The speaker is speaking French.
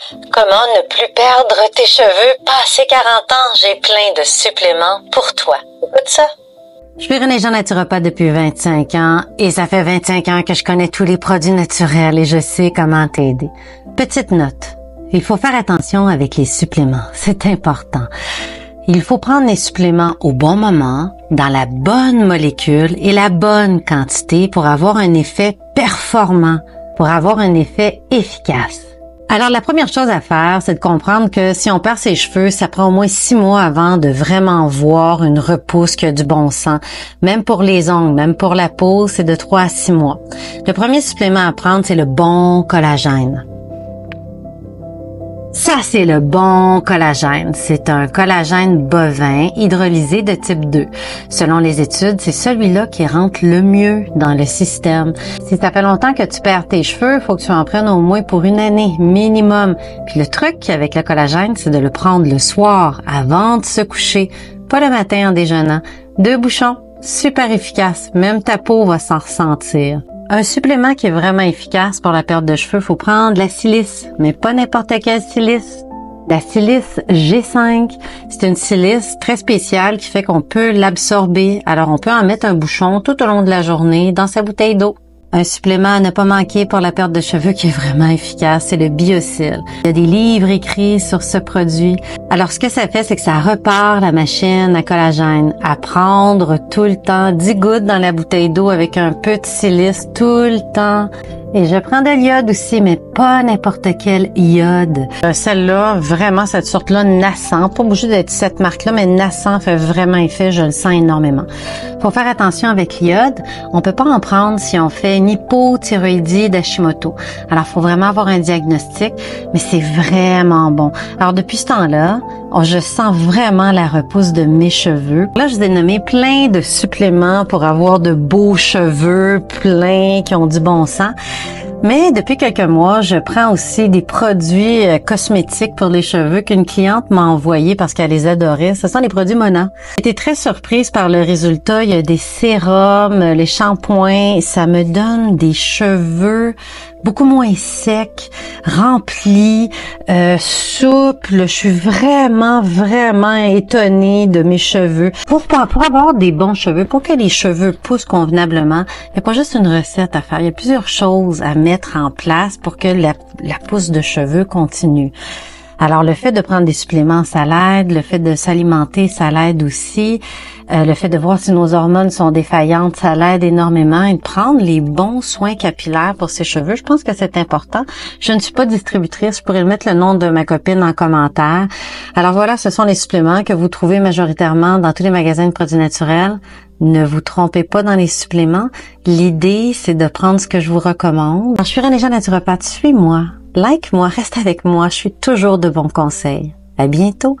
Comment ne plus perdre tes cheveux passé 40 ans? J'ai plein de suppléments pour toi. Écoute ça. Je suis René-Jean Naturopathe depuis 25 ans et ça fait 25 ans que je connais tous les produits naturels et je sais comment t'aider. Petite note, il faut faire attention avec les suppléments, c'est important. Il faut prendre les suppléments au bon moment, dans la bonne molécule et la bonne quantité pour avoir un effet performant, pour avoir un effet efficace. Alors, la première chose à faire, c'est de comprendre que si on perd ses cheveux, ça prend au moins 6 mois avant de vraiment voir une repousse qui a du bon sens. Même pour les ongles, même pour la peau, c'est de 3 à 6 mois. Le premier supplément à prendre, c'est le bon collagène. Ça, c'est le bon collagène. C'est un collagène bovin hydrolysé de type 2. Selon les études, c'est celui-là qui rentre le mieux dans le système. Si ça fait longtemps que tu perds tes cheveux, il faut que tu en prennes au moins pour 1 année, minimum. Puis le truc avec le collagène, c'est de le prendre le soir, avant de se coucher, pas le matin en déjeunant. 2 bouchons, super efficace. Même ta peau va s'en ressentir. Un supplément qui est vraiment efficace pour la perte de cheveux, faut prendre la silice, mais pas n'importe quelle silice. La silice G5, c'est une silice très spéciale qui fait qu'on peut l'absorber. Alors on peut en mettre un bouchon tout au long de la journée dans sa bouteille d'eau. Un supplément à ne pas manquer pour la perte de cheveux qui est vraiment efficace, c'est le Biosil. Il y a des livres écrits sur ce produit. Alors, ce que ça fait, c'est que ça repart la machine à collagène. À prendre tout le temps, 10 gouttes dans la bouteille d'eau avec un peu de silice tout le temps. Et je prends de l'iode aussi, mais pas n'importe quel iode. Celle-là, vraiment, cette sorte-là, Nascent, pas obligé d'être cette marque-là, mais Nascent fait vraiment effet, je le sens énormément. Faut faire attention avec l'iode. On peut pas en prendre si on fait une hypothyroïdie d'Hashimoto. Alors, faut vraiment avoir un diagnostic, mais c'est vraiment bon. Alors, depuis ce temps-là, je sens vraiment la repousse de mes cheveux. Là, je vous ai nommé plein de suppléments pour avoir de beaux cheveux, pleins, qui ont du bon sens. Mais depuis quelques mois, je prends aussi des produits cosmétiques pour les cheveux qu'une cliente m'a envoyé parce qu'elle les adorait. Ce sont les produits Mona. J'étais très surprise par le résultat. Il y a des sérums, les shampoings. Ça me donne des cheveux beaucoup moins secs, remplis, souples. Je suis vraiment étonnée de mes cheveux. Pour avoir des bons cheveux, pour que les cheveux poussent convenablement, il n'y a pas juste une recette à faire. Il y a plusieurs choses à mettre en place pour que la pousse de cheveux continue. Alors, le fait de prendre des suppléments, ça l'aide. Le fait de s'alimenter, ça l'aide aussi. Le fait de voir si nos hormones sont défaillantes, ça l'aide énormément. Et de prendre les bons soins capillaires pour ses cheveux, je pense que c'est important. Je ne suis pas distributrice. Je pourrais mettre le nom de ma copine en commentaire. Alors voilà, ce sont les suppléments que vous trouvez majoritairement dans tous les magasins de produits naturels. Ne vous trompez pas dans les suppléments. L'idée, c'est de prendre ce que je vous recommande. Alors, je suis René-Jean Naturopathe. Suis-moi. Like-moi, reste avec moi, je suis toujours de bons conseils. À bientôt!